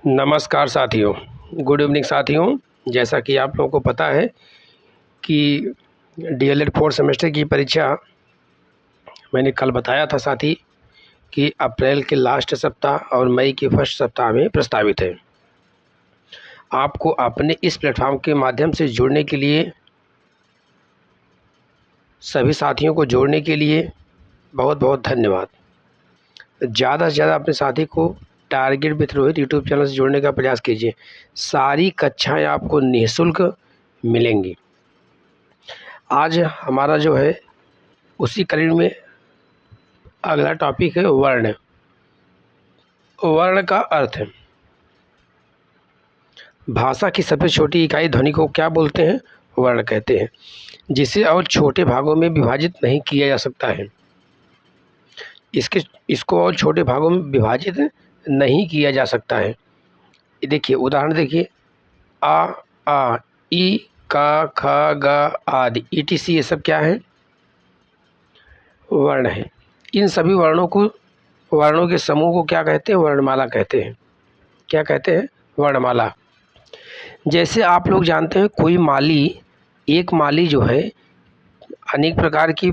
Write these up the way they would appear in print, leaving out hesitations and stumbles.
नमस्कार साथियों, good evening साथियों। जैसा कि आप लोगों को पता है कि डीएलएड 4th सेमेस्टर की परीक्षा मैंने कल बताया था साथी कि अप्रैल के लास्ट सप्ताह और मई के फर्स्ट सप्ताह में प्रस्तावित है। आपको अपने इस प्लेटफॉर्म के माध्यम से जुड़ने के लिए, सभी साथियों को जोड़ने के लिए बहुत बहुत धन्यवाद। ज़्यादा से ज़्यादा अपने साथी को target with Rohit YouTube channel से जोड़ने का प्रयास कीजिए। सारी कक्षाएं आपको निःशुल्क मिलेंगी। आज हमारा जो है उसी कड़ी में अगला टॉपिक है वर्ण। वर्ण का अर्थ है भाषा की सबसे छोटी इकाई ध्वनि को क्या बोलते हैं? वर्ण कहते हैं, जिसे और छोटे भागों में विभाजित नहीं किया जा सकता है। इसको और छोटे भागों में विभाजित नहीं किया जा सकता है। देखिए उदाहरण देखिए, आ ई का ख ग आदि etc ये सब क्या है? वर्ण है। इन सभी वर्णों के समूह को क्या कहते हैं? वर्णमाला कहते हैं। क्या कहते हैं? वर्णमाला। जैसे आप लोग जानते हैं एक माली जो है अनेक प्रकार की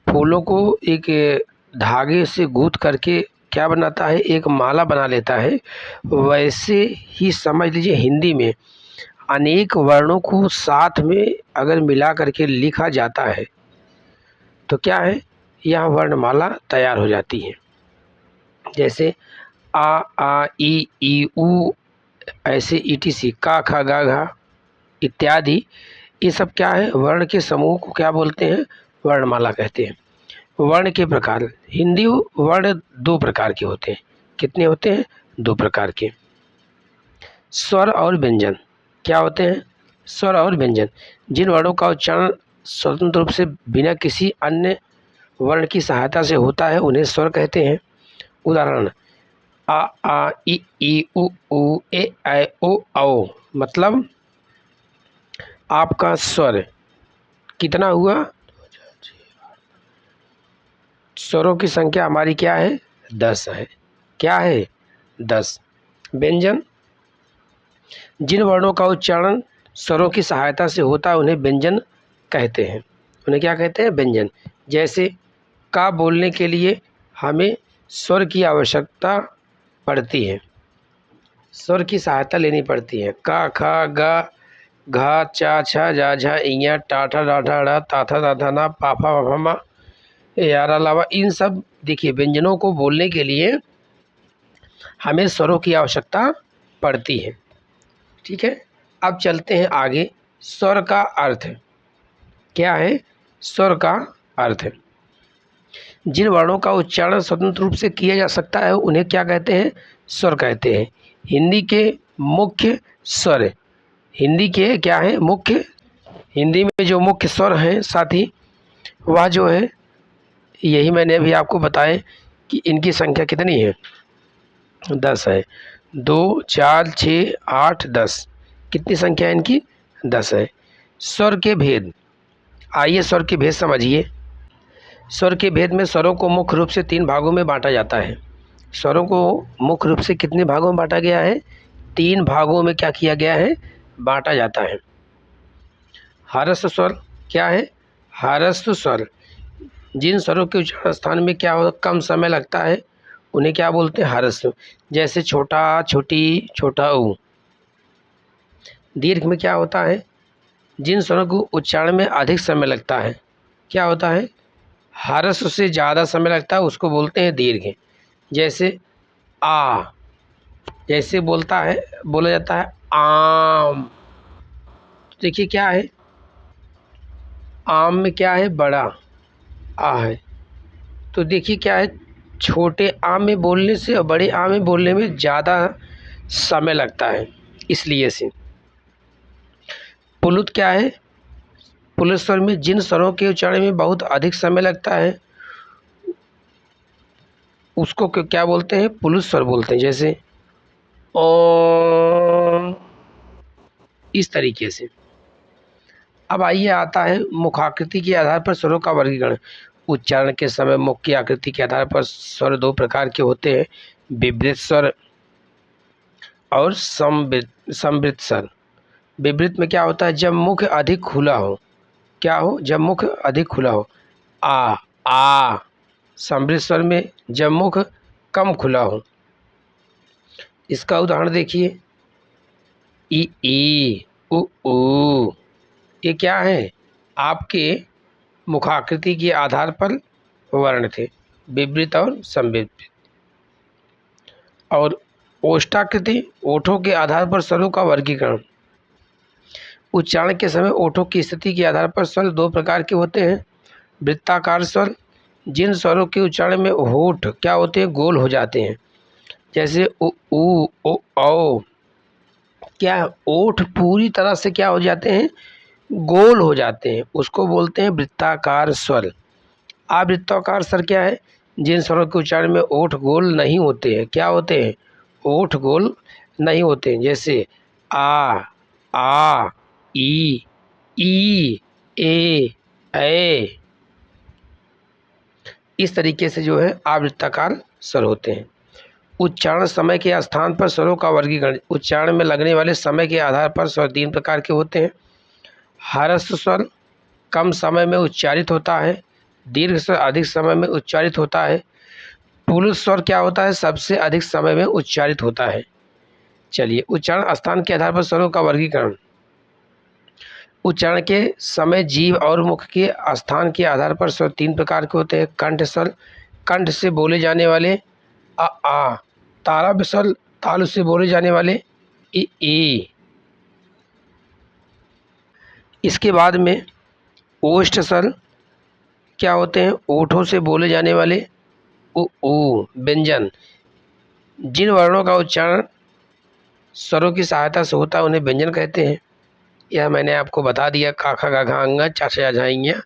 फूलों को एक धागे से गूंथ करके क्या बनाता है? एक माला बना लेता है। वैसे ही समझ लीजिए हिंदी में अनेक वर्णों को साथ में अगर मिला करके लिखा जाता है तो क्या है? यह वर्णमाला तैयार हो जाती है। जैसे आ ई उ ऐसे etc का खा गा घा इत्यादि, ये सब क्या है? वर्ण के समूह को क्या बोलते हैं? वर्णमाला कहते हैं। वर्ण के प्रकार, हिंदी वर्ण दो प्रकार के होते हैं। कितने होते हैं? दो प्रकार के। स्वर और व्यंजन क्या होते हैं? स्वर और व्यंजन जिन वर्णों का उच्चारण स्वतंत्र रूप से बिना किसी अन्य वर्ण की सहायता से होता है उन्हें स्वर कहते हैं। उदाहरण आ ई उ ए ऐ ओ औ। मतलब आपका स्वर कितना हुआ? स्वरों की संख्या हमारी क्या है? 10 है। क्या है? 10। व्यंजन जिन वर्णों का उच्चारण स्वरों की सहायता से होता है उन्हें व्यंजन कहते हैं। उन्हें क्या कहते हैं? व्यंजन। जैसे का बोलने के लिए हमें स्वर की आवश्यकता पड़ती है, स्वर की सहायता लेनी पड़ती है। का खा गा घा चा छा जा झा इया टाठा डाठा डा ताथा दाथा ना पाफा वफा यारा लावा, इन सब देखिए व्यंजनों को बोलने के लिए हमें स्वरों की आवश्यकता पड़ती है। ठीक है, अब चलते हैं आगे। स्वर का अर्थ क्या है? स्वर का अर्थ है जिन वर्णों का उच्चारण स्वतंत्र रूप से किया जा सकता है उन्हें क्या कहते हैं? स्वर कहते हैं। हिंदी के मुख्य स्वर, हिंदी के क्या है? मुख्य। हिंदी में जो मुख्य स्वर हैं साथी, वह जो है यही मैंने अभी आपको बताया कि इनकी संख्या कितनी है? 10 है। 2 4 6 8 10, कितनी संख्या है इनकी? 10 है। स्वर के भेद, आइए स्वर के भेद समझिए। स्वर के भेद में स्वरों को मुख्य रूप से 3 भागों में बांटा जाता है। स्वरों को मुख्य रूप से कितने भागों में बांटा गया है? 3 भागों में क्या किया गया है? बांटा जाता है। हरस्व स्वर क्या है? हरस्व स्वर जिन स्वरों के उच्चारण स्थान में क्या हो कम समय लगता है उन्हें क्या बोलते हैं? हरस्व। जैसे छोटा, छोटी, छोटा ऊ। दीर्घ में क्या होता है? जिन स्वरों को उच्चारण में अधिक समय लगता है क्या होता है? हरस्व से ज़्यादा समय लगता है उसको बोलते हैं दीर्घ। जैसे आ, जैसे बोला जाता है आम। देखिए क्या है? आम में क्या है? बड़ा आ है। तो देखिए क्या है? छोटे आम में बोलने से और बड़े आम में बोलने में ज़्यादा समय लगता है, इसलिए से। पुलुत क्या है? पुलुत स्वर में जिन स्वरों के उच्चारण में बहुत अधिक समय लगता है उसको क्या बोलते हैं? पुलुत स्वर बोलते हैं। जैसे ओ, इस तरीके से। अब आइए आता है मुखाकृति के आधार पर स्वरों का वर्गीकरण। उच्चारण के समय मुख की आकृति के आधार पर स्वर 2 प्रकार के होते हैं। विवृत स्वर और संवृत स्वर। विवृत में क्या होता है, जब मुख अधिक खुला हो, क्या हो, जब मुख अधिक खुला हो, आ। संवृत स्वर में जब मुख कम खुला हो। इसका उदाहरण देखिए, ई उ ऊ। ये क्या है, आपके मुखाकृति के आधार पर वर्ण थे, विवृत और संवृत। और ओष्ठाकृति, ओठों के आधार पर स्वरों का वर्गीकरण। उच्चारण के समय ओठों की स्थिति के आधार पर स्वर दो प्रकार के होते हैं। वृत्ताकार स्वर, जिन स्वरों के उच्चारण में होठ क्या होते हैं, गोल हो जाते हैं, जैसे उ ऊ ओ औ। क्या, ओठ पूरी तरह से क्या हो जाते हैं, गोल हो जाते हैं, उसको बोलते हैं वृत्ताकार स्वर। आवृत्ताकार स्वर क्या है, जिन स्वरों के उच्चारण में ओठ गोल नहीं होते हैं, क्या होते हैं, ओठ गोल नहीं होते हैं, जैसे आ ई ए। इस तरीके से जो है आवृत्ताकार स्वर होते हैं। उच्चारण समय के स्थान पर स्वरों का वर्गीकरण। उच्चारण में लगने वाले समय के आधार पर स्वर तीन प्रकार के होते हैं। ह्रस्व स्वर कम समय में उच्चारित होता है, दीर्घ स्वर अधिक समय में उच्चारित होता है, पुल्ल स्वर क्या होता है, सबसे अधिक समय में उच्चारित होता है। चलिए, उच्चारण स्थान के आधार पर स्वरों का वर्गीकरण। उच्चारण के समय जीभ और मुख के स्थान के आधार पर स्वर तीन प्रकार के होते हैं। कंठ स्वर, कंठ से बोले जाने वाले आ। तालव्य स्वर, तालु से बोले जाने वाले ई। इसके बाद में ओष्ठ स्वर क्या होते हैं, ओठों से बोले जाने वाले ऊ व्यंजन। जिन वर्णों का उच्चारण स्वरों की सहायता से होता है उन्हें व्यंजन कहते हैं। यह मैंने आपको बता दिया, काखा गाघा अंगा चाचा झाइया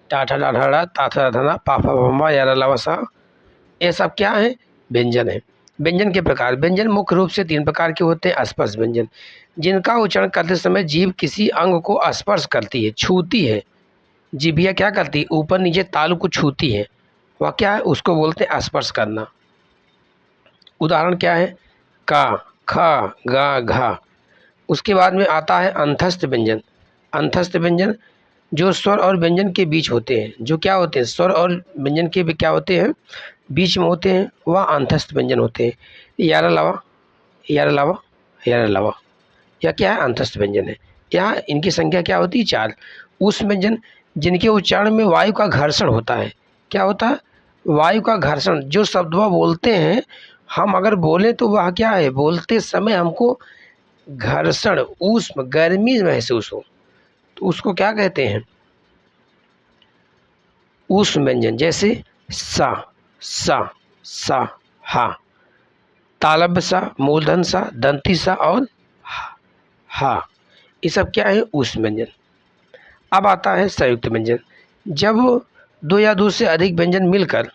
टाठा डाढ़ा ताथा धना पाफा भम्बा यारा लवसा, ये सब क्या है, व्यंजन है। व्यंजन के प्रकार। व्यंजन मुख्य रूप से तीन प्रकार के होते हैं। स्पर्श व्यंजन, जिनका उच्चारण करते समय जीभ किसी अंग को स्पर्श करती है, छूती है। जीभिया क्या करती है, ऊपर नीचे तालु को छूती है, वह क्या है, उसको बोलते हैं स्पर्श करना। उदाहरण क्या है, का, खा, गा, घा। उसके बाद में आता है अंतस्थ व्यंजन। अंतस्थ व्यंजन जो स्वर और व्यंजन के बीच होते हैं, जो क्या होते हैं, स्वर और व्यंजन के भी क्या होते हैं, बीच में होते हैं, वह अंतस्थ व्यंजन होते हैं। यारा लावा, यारा लावा, यारा लावा, यह क्या है, अंतस्थ व्यंजन है। यहाँ इनकी संख्या क्या होती है, 4। उस व्यंजन जिनके उच्चारण में वायु का घर्षण होता है, क्या होता है, वायु का घर्षण। जो शब्द वह बोलते हैं, हम अगर बोले तो वह क्या है, बोलते समय हमको घर्षण, ऊष्म, गर्मी महसूस हो, तो उसको क्या कहते हैं, ऊष्म व्यंजन। जैसे सा, सा, हा। तालव्य सा, मूलधन सा, दंती सा और हा, ये सब क्या है, ऊष्म व्यंजन। अब आता है संयुक्त व्यंजन। जब दो या दो से अधिक व्यंजन मिलकर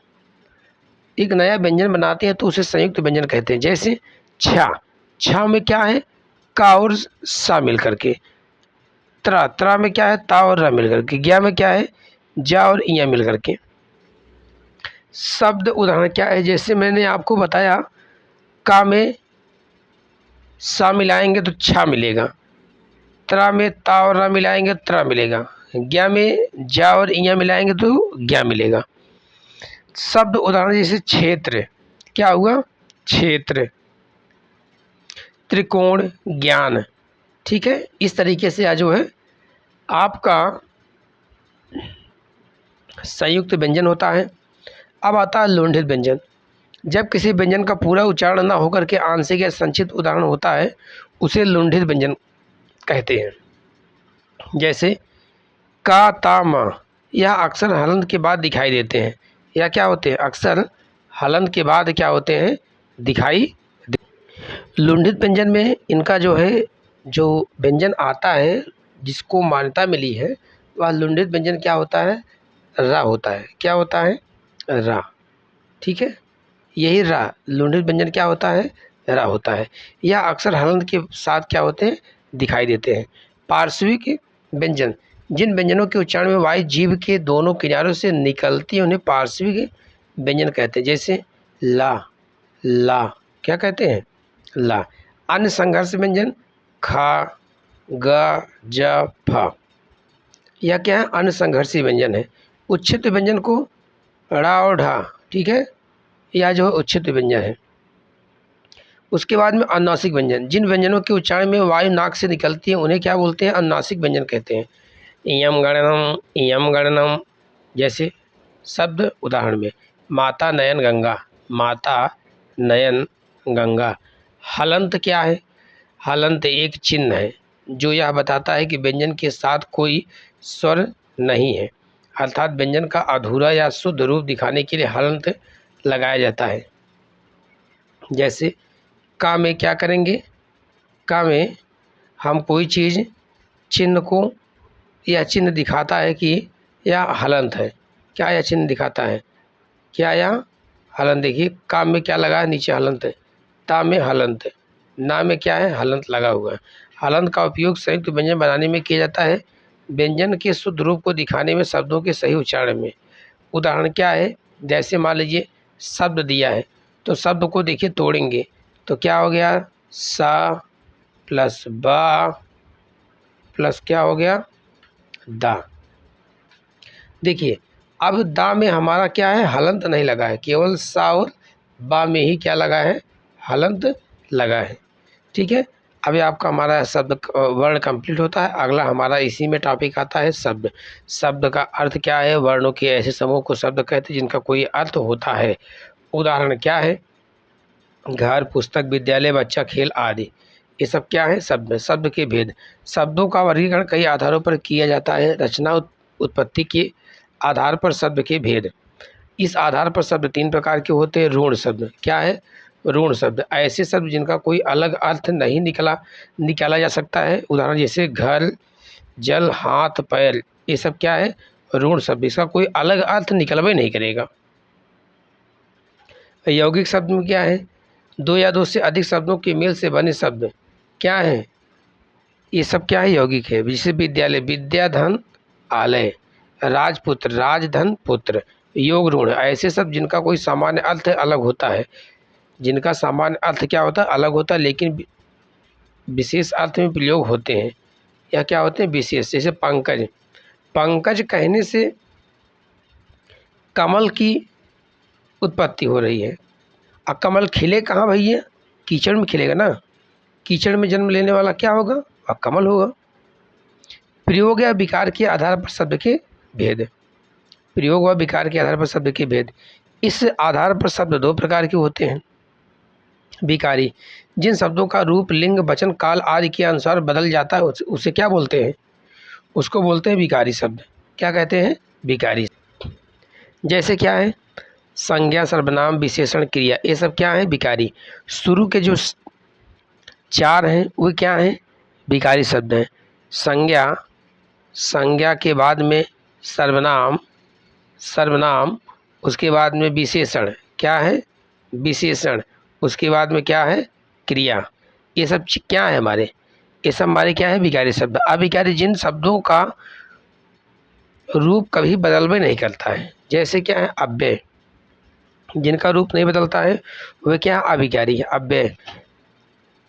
एक नया व्यंजन बनाते हैं तो उसे संयुक्त व्यंजन कहते हैं। जैसे छा, छा में क्या है, का और सा मिल करके। त्रा, त्रा में क्या है, ता और रा मिल करके। ज्ञा में क्या है, जा और इया मिल करके। शब्द उदाहरण क्या है, जैसे मैंने आपको बताया, का में सा मिलाएंगे तो छा मिलेगा, त्रा में ता और रा मिलाएंगे तो त्रा मिलेगा, ज्ञा में जा और इया मिलाएंगे तो ज्ञा मिलेगा। शब्द उदाहरण जैसे क्षेत्र, क्या हुआ, क्षेत्र, त्रिकोण, ज्ञान। ठीक है, इस तरीके से जो है आपका संयुक्त व्यंजन होता है। अब आता है लुंठित व्यंजन। जब किसी व्यंजन का पूरा उच्चारण न होकर के आंशिक या संक्षिप्त उदाहरण होता है उसे लुंठित व्यंजन कहते हैं। जैसे का, ता, मा, यह अक्सर हलंत के बाद दिखाई देते हैं। या क्या होते हैं, अक्सर हलंत के बाद क्या होते हैं, दिखाई। लुंठित व्यंजन में इनका जो है, जो व्यंजन आता है जिसको मान्यता मिली है, वह लुंठित व्यंजन क्या होता है, रा होता है। क्या होता है, रा। ठीक है, यही रा, लुंठित व्यंजन क्या होता है, रा होता है। यह अक्सर हलंत के साथ क्या होते हैं, दिखाई देते हैं। पार्श्विक व्यंजन, जिन व्यंजनों के उच्चारण में वायु जीभ के दोनों किनारों से निकलती है उन्हें पार्श्विक व्यंजन कहते हैं। जैसे ला, ला, क्या कहते हैं, ला। अन्य संघर्ष व्यंजन खा, ग, ज, फ, यह क्या है, अन्य संघर्षी व्यंजन है। उच्छित व्यंजन को ड़ा और ढा, ठीक है, यह जो है उच्छित व्यंजन है। उसके बाद में अनुनासिक व्यंजन, जिन व्यंजनों के उच्चारण में वायु नाक से निकलती है उन्हें क्या बोलते हैं, अनुनासिक व्यंजन कहते हैं। इयम गणनम, इयम गणनम, जैसे शब्द उदाहरण में माता नयन गंगा, माता नयन गंगा। हलंत क्या है, हलंत एक चिन्ह है जो यह बताता है कि व्यंजन के साथ कोई स्वर नहीं है, अर्थात व्यंजन का अधूरा या शुद्ध रूप दिखाने के लिए हलंत लगाया जाता है। जैसे का में क्या करेंगे, का में हम कोई चीज़ चिन्ह को, यह चिन्ह दिखाता है कि यह हलंत है, क्या यह चिन्ह दिखाता है, क्या यह हलंत। देखिए का में क्या लगा है, नीचे हलंत है, ता में हलंत है, ना में क्या है, हलंत लगा हुआ है। हलंत का उपयोग संयुक्त व्यंजन बनाने में किया जाता है, व्यंजन के शुद्ध रूप को दिखाने में, शब्दों के सही उच्चारण में। उदाहरण क्या है, जैसे मान लीजिए शब्द दिया है तो शब्द को देखिए तोड़ेंगे तो क्या हो गया, सा प्लस बा प्लस क्या हो गया, दा। देखिए अब दा में हमारा क्या है, हलंत नहीं लगा है, केवल सा और बा में ही क्या लगा है, हलंत लगा है, ठीक है। अभी आपका हमारा शब्द वर्ण कंप्लीट होता है। अगला हमारा इसी में टॉपिक आता है शब्द। शब्द का अर्थ क्या है, वर्णों के ऐसे समूह को शब्द कहते हैं जिनका कोई अर्थ होता है। उदाहरण क्या है, घर, पुस्तक, विद्यालय, बच्चा, खेल आदि, ये सब क्या है, शब्द। शब्द के भेद, शब्दों का वर्गीकरण कई आधारों पर किया जाता है। रचना, उत्पत्ति के आधार पर शब्द के भेद। इस आधार पर शब्द तीन प्रकार के होते हैं। ऋण शब्द, क्या है, ऋण शब्द, ऐसे शब्द जिनका कोई अलग अर्थ नहीं निकाला जा सकता है। उदाहरण जैसे घर, जल, हाथ, पैर, ये सब क्या है, ऋण शब्द, इसका कोई अलग अर्थ निकलवे नहीं करेगा। यौगिक शब्द में क्या है, दो या दो से अधिक शब्दों के मेल से बने शब्द क्या है, ये सब क्या है, यौगिक है। जैसे विद्यालय, विद्या धन आलय, राजपुत्र, राजधन पुत्र। योग ऋण, ऐसे शब्द जिनका कोई सामान्य अर्थ अलग होता है, जिनका सामान्य अर्थ क्या होता है, अलग होता है, लेकिन विशेष अर्थ में प्रयोग होते हैं। यह क्या होते हैं, विशेष। जैसे पंकज, पंकज कहने से कमल की उत्पत्ति हो रही है। अब कमल खिले कहाँ भैया, कीचड़ में खिलेगा ना, कीचड़ में जन्म लेने वाला क्या होगा, अब कमल होगा। प्रयोग या विकार के आधार पर शब्द के भेद, प्रयोग व विकार के आधार पर शब्द के भेद। इस आधार पर शब्द दो प्रकार के होते हैं। विकारी, जिन शब्दों का रूप, लिंग, वचन, काल आदि के अनुसार बदल जाता है उसे क्या बोलते हैं, उसको बोलते हैं विकारी शब्द। क्या कहते हैं, विकारी। जैसे क्या है, संज्ञा, सर्वनाम, विशेषण, क्रिया, ये सब क्या है, विकारी। शुरू के जो चार हैं वो क्या हैं, विकारी शब्द हैं। संज्ञा, संज्ञा के बाद में सर्वनाम, सर्वनाम, उसके बाद में विशेषण, क्या है, विशेषण, उसके बाद में क्या है, क्रिया। ये सब क्या है हमारे, ये सब हमारे क्या है, विकारी शब्द। अविकारी, जिन शब्दों का रूप कभी बदलवे नहीं करता है। जैसे क्या है, अव्यय, जिनका रूप नहीं बदलता है वह क्या, अविकारी है, अव्यय।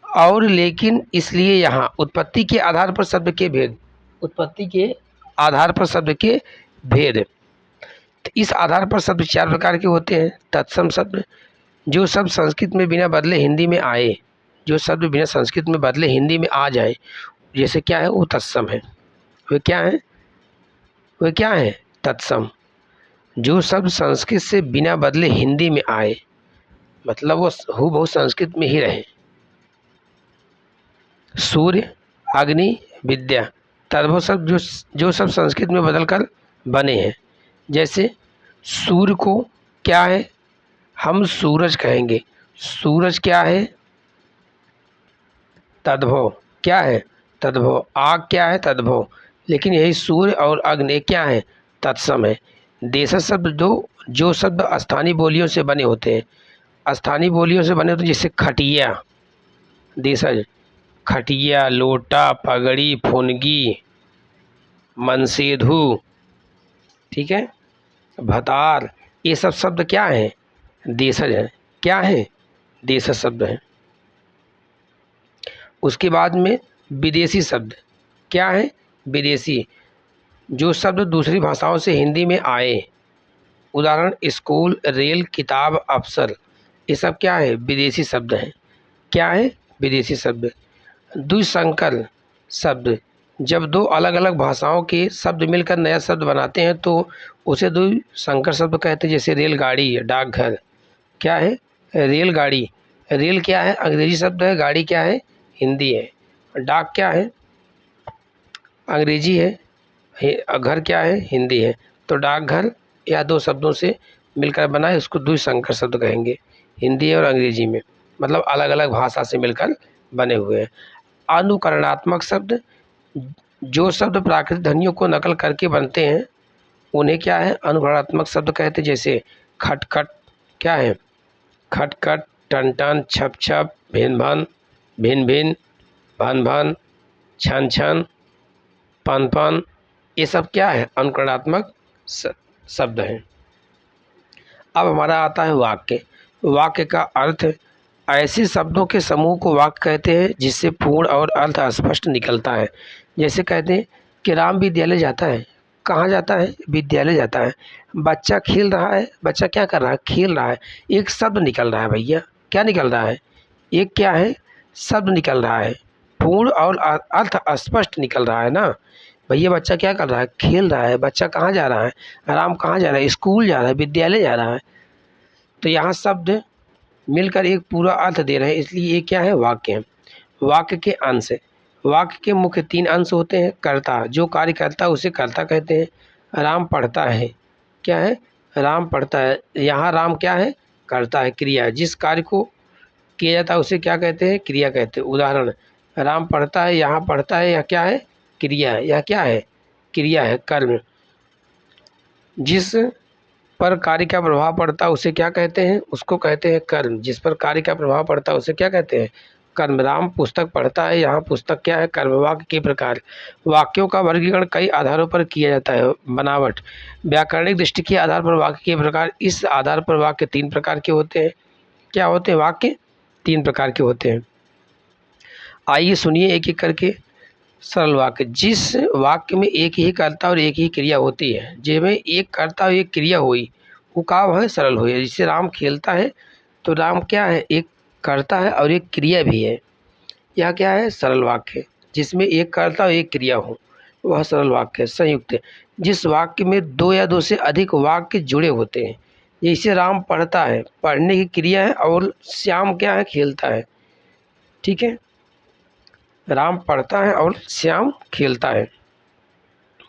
और लेकिन, इसलिए यहाँ उत्पत्ति के आधार पर शब्द के भेद, उत्पत्ति के आधार पर शब्द के भेद। तो इस आधार पर शब्द चार प्रकार के होते हैं। तत्सम शब्द, जो शब्द संस्कृत में बिना बदले हिंदी में आए, जो शब्द बिना संस्कृत में बदले हिंदी में आ जाए, जैसे क्या है, वो तत्सम है। वे क्या है, वे क्या है, तत्सम। जो शब्द संस्कृत से बिना बदले हिंदी में आए, मतलब वो हूबहू संस्कृत में ही रहे। सूर्य, अग्नि, विद्या, तद्भव शब्द जो सब संस्कृत में बदलकर बने हैं। जैसे सूर्य को क्या है, हम सूरज कहेंगे, सूरज क्या है, तद्भव, क्या है, तद्भव। आग क्या है, तद्भव, लेकिन यही सूर्य और अग्नि क्या है, तत्सम है। देशज शब्द जो शब्द स्थानीय बोलियों से बने होते हैं, स्थानीय बोलियों से बने होते हैं, जैसे खटिया, देशज, खटिया, लोटा, पगड़ी, फुनगी, मनसेधु, ठीक है, भतार, ये सब शब्द क्या हैं, देशज हैं, क्या है, देश शब्द है। उसके बाद में विदेशी शब्द क्या है? विदेशी, जो शब्द दूसरी भाषाओं से हिंदी में आए, उदाहरण स्कूल, रेल, किताब, अफसर, ये सब क्या है? विदेशी शब्द हैं। क्या है? विदेशी शब्द। द्विसंकर शब्द, जब दो अलग अलग भाषाओं के शब्द मिलकर नया शब्द बनाते हैं तो उसे द्विसंकर शब्द कहते हैं। जैसे रेलगाड़ी, डाकघर, क्या है? रेलगाड़ी। रेल क्या है? अंग्रेजी शब्द है। गाड़ी क्या है? हिंदी है। डाक क्या है? अंग्रेजी है। घर क्या है? हिंदी है। तो डाकघर या दो शब्दों से मिलकर बना है, उसको द्विसंकर शब्द कहेंगे। हिंदी और अंग्रेजी में, मतलब अलग अलग भाषा से मिलकर बने हुए हैं। अनुकरणात्मक शब्द, जो शब्द प्राकृतिक ध्वनियों को नकल करके बनते हैं उन्हें क्या है? अनुकरणात्मक शब्द कहते हैं। जैसे खटखट, क्या है? खटखट, टन टन, छप छप, भिन भन, भिन भिन, भन भन, छन छन, पन पन, ये सब क्या है? अनुकरणात्मक शब्द हैं। अब हमारा आता है वाक्य। वाक्य का अर्थ, ऐसे शब्दों के समूह को वाक्य कहते हैं जिससे पूर्ण और अर्थ स्पष्ट निकलता है। जैसे कहते हैं कि राम विद्यालय जाता है। कहाँ जाता है? विद्यालय जाता है। बच्चा खेल रहा है। बच्चा क्या कर रहा है? खेल रहा है। एक शब्द निकल रहा है भैया। क्या निकल रहा है? एक क्या है? शब्द निकल रहा है। पूर्ण और अर्थ स्पष्ट निकल रहा है ना भैया। बच्चा क्या कर रहा है? खेल रहा है। बच्चा कहाँ जा रहा है? राम कहाँ जा रहा है? स्कूल जा रहा है, विद्यालय जा रहा है। तो यहाँ शब्द मिलकर एक पूरा अर्थ दे रहे हैं, इसलिए ये क्या है? वाक्य है। वाक्य के अंश, वाक्य के मुख्य तीन अंश होते हैं। कर्ता, जो कार्य करता है उसे कर्ता कहते हैं। राम पढ़ता है, क्या है? राम पढ़ता है। यहाँ राम क्या है? करता है, क्रिया। जिस कार्य को किया जाता है उसे क्या कहते हैं? क्रिया कहते हैं। उदाहरण, राम पढ़ता है, यहाँ पढ़ता है, यह क्या है? क्रिया है। यह क्या है? क्रिया है, कर्म। जिस पर कार्य का प्रभाव पड़ता है उसे क्या कहते हैं? उसको कहते हैं कर्म। जिस पर कार्य का प्रभाव पड़ता है उसे क्या कहते हैं? कर्म। राम पुस्तक पढ़ता है, यहाँ पुस्तक क्या है? कर्म। वाक्य के प्रकार, वाक्यों का वर्गीकरण कई आधारों पर किया जाता है। बनावट, व्याकरणिक दृष्टि के आधार पर वाक्य के प्रकार। इस आधार पर वाक्य तीन प्रकार के होते हैं। क्या होते हैं? वाक्य तीन प्रकार के होते हैं। आइए सुनिए एक एक करके। सरल वाक्य, जिस वाक्य में एक ही कर्ता और एक ही क्रिया होती है, जिसमें एक कर्ता और एक क्रिया हुई, वो का है? सरल हुई। जैसे राम खेलता है तो राम क्या है? एक कर्ता है और एक क्रिया भी है। यह क्या है? सरल वाक्य। जिसमें एक कर्ता और एक क्रिया हो वह सरल वाक्य है। संयुक्त, जिस वाक्य में दो या दो से अधिक वाक्य जुड़े होते हैं। जैसे राम पढ़ता है, पढ़ने की क्रिया है, और श्याम क्या है? खेलता है। ठीक है, राम पढ़ता है और श्याम खेलता है।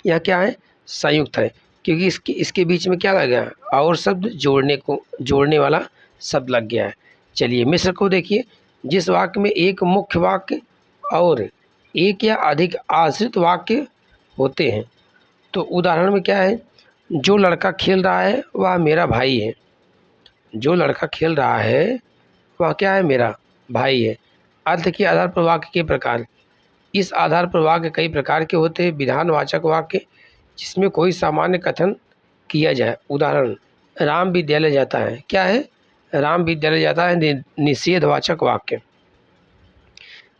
यह क्या है? संयुक्त है, क्योंकि इसके बीच में क्या लग गया? और शब्द जोड़ने वाला शब्द लग गया है। चलिए मिश्र को देखिए। जिस वाक्य में एक मुख्य वाक्य और एक या अधिक आश्रित वाक्य होते हैं। तो उदाहरण में क्या है? जो लड़का खेल रहा है वह मेरा भाई है। जो लड़का खेल रहा है वह क्या है? मेरा भाई है। अर्थ के आधार पर वाक्य के प्रकार, इस आधार पर वाक्य कई प्रकार के होते हैं। विधानवाचक वाक्य, जिसमें कोई सामान्य कथन किया जाए। उदाहरण, राम विद्यालय जाता है। क्या है? राम विद्यालय जाता है। निषेधवाचक वाक्य,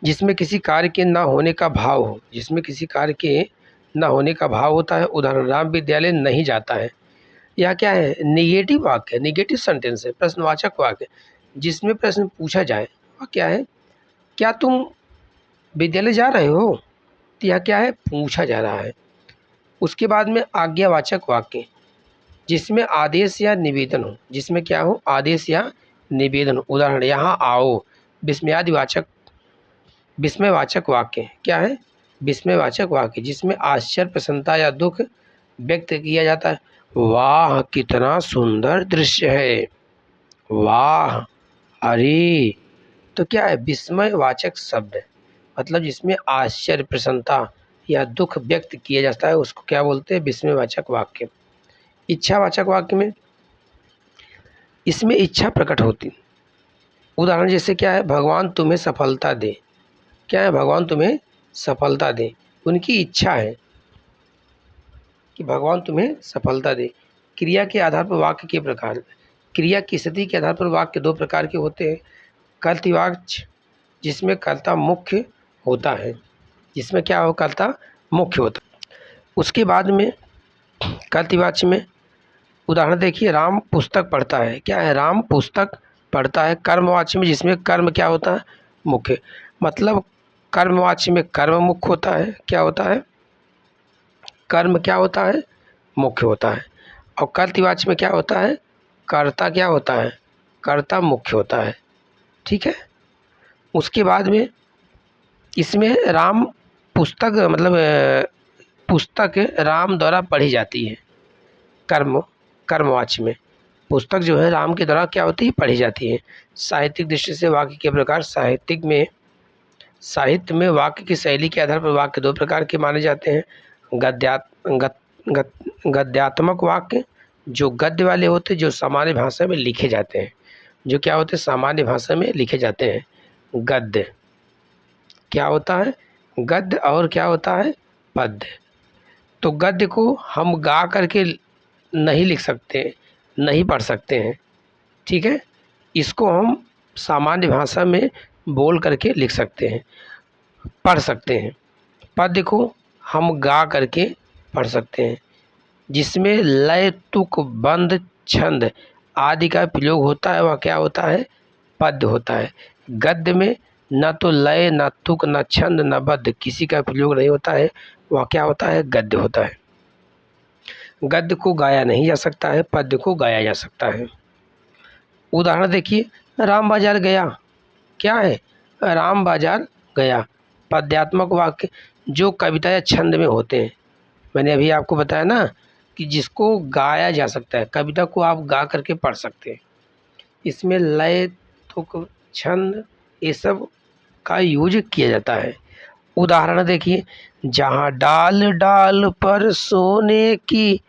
जिसमें किसी कार्य के न होने का भाव हो। जिसमें किसी कार्य के न होने का भाव होता है। उदाहरण, राम विद्यालय नहीं जाता है। यह क्या है? निगेटिव वाक्य, निगेटिव सेंटेंस है। प्रश्नवाचक वाक्य, जिसमें प्रश्न पूछा जाए। वह क्या है? क्या तुम विद्यालय जा रहे हो? तो यह क्या है? पूछा जा रहा है। उसके बाद में आज्ञावाचक वाक्य, जिसमें आदेश या निवेदन हो। जिसमें क्या हो? आदेश या निवेदन हो। उदाहरण, यहाँ आओ। विस्मयवाचक वाक्य, क्या है? विस्मयवाचक वाक्य, जिसमें आश्चर्य, प्रसन्नता या दुख व्यक्त किया जाता है। वाह कितना सुंदर दृश्य है। वाह, अरे। तो क्या है? विस्मयवाचक शब्द है। मतलब जिसमें आश्चर्य, प्रसन्नता या दुख व्यक्त किया जाता है उसको क्या बोलते हैं? विस्मयवाचक वाक्य। इच्छावाचक वाक्य में इसमें इच्छा प्रकट होती। उदाहरण जैसे क्या है? भगवान तुम्हें सफलता दे। क्या है? भगवान तुम्हें सफलता दे। उनकी इच्छा है कि भगवान तुम्हें सफलता दे। क्रिया के आधार पर वाक्य के प्रकार, क्रिया की स्थिति के आधार पर वाक्य दो प्रकार के होते हैं। कर्तृवाच्य जिसमें कर्ता मुख्य होता है, जिसमें क्या हो, कर्ता मुख्य होता है। उसके बाद में कर्तृवाच्य में उदाहरण देखिए, राम पुस्तक पढ़ता है, क्या है, राम पुस्तक पढ़ता है। कर्मवाच्य में जिसमें कर्म क्या होता है, मुख्य, मतलब कर्मवाच्य में कर्म मुख्य होता है, क्या होता है, कर्म क्या होता है, मुख्य होता है। और कर्तृवाच्य में क्या होता है, कर्ता क्या होता है, कर्ता मुख्य होता है। ठीक है। उसके बाद में इसमें राम पुस्तक मतलब पुस्तक राम द्वारा पढ़ी जाती है, कर्मवाच्य में पुस्तक जो है राम के द्वारा क्या होती है, पढ़ी जाती है। साहित्यिक दृष्टि से वाक्य के प्रकार, साहित्य में वाक्य की शैली के आधार पर वाक्य दो प्रकार के माने जाते हैं। गद्यात्मक वाक्य जो गद्य वाले होते हैं, जो सामान्य भाषा में लिखे जाते हैं, जो क्या होते हैं, सामान्य भाषा में लिखे जाते हैं। गद्य क्या होता है, गद्य, और क्या होता है, पद्य। तो गद्य को हम गा करके नहीं लिख सकते, नहीं पढ़ सकते हैं, ठीक है, इसको हम सामान्य भाषा में बोल करके लिख सकते हैं, पढ़ सकते हैं। पद्य को हम गा करके पढ़ सकते हैं, जिसमें लय, तुक, बंध, छंद आदि का प्रयोग होता है, वह क्या होता है, पद्य होता है। गद्य में न तो लय, न तुक, न छंद, न बद्ध, किसी का प्रयोग नहीं होता है, वह क्या होता है, गद्य होता है। गद्य को गाया नहीं जा सकता है, पद्य को गाया जा सकता है। उदाहरण देखिए, राम बाजार गया, क्या है, राम बाजार गया। पद्यात्मक वाक्य जो कविता या छंद में होते हैं, मैंने अभी आपको बताया ना कि जिसको गाया जा सकता है, कविता को आप गा करके पढ़ सकते हैं। इसमें लय, तुक, छंद ये सब का यूज किया जाता है। उदाहरण देखिए, जहाँ डाल डाल पर सोने की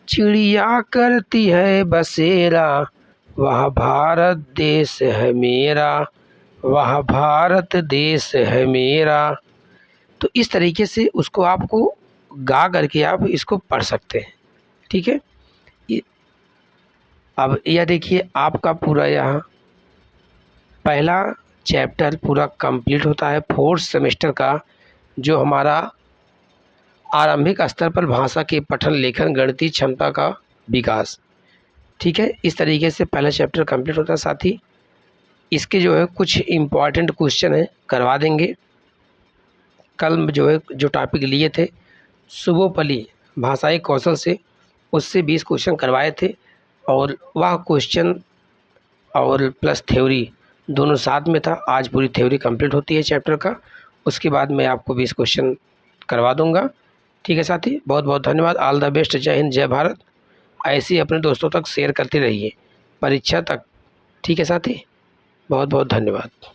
चिड़िया करती है बसेरा, वह भारत देश है मेरा, वह भारत देश है मेरा। तो इस तरीके से उसको आपको गा करके आप इसको पढ़ सकते हैं। ठीक है। अब यह देखिए, आपका पूरा यहाँ पहला चैप्टर पूरा कंप्लीट होता है। फोर्थ सेमेस्टर का जो हमारा आरंभिक स्तर पर भाषा के पठन, लेखन, गणितीय क्षमता का विकास, ठीक है, इस तरीके से पहला चैप्टर कंप्लीट होता है। साथ ही इसके जो है कुछ इम्पॉर्टेंट क्वेश्चन है करवा देंगे। कल जो है जो टॉपिक लिए थे सुबोपली भाषाई कौशल से, उससे 20 क्वेश्चन करवाए थे, और वह क्वेश्चन और प्लस थ्योरी दोनों साथ में था। आज पूरी थ्योरी कंप्लीट होती है चैप्टर का, उसके बाद मैं आपको 20 क्वेश्चन करवा दूंगा। ठीक है साथी, बहुत बहुत धन्यवाद। All the best. जय हिंद, जय भारत। ऐसे ही अपने दोस्तों तक शेयर करते रहिए परीक्षा तक। ठीक है साथी, बहुत बहुत धन्यवाद।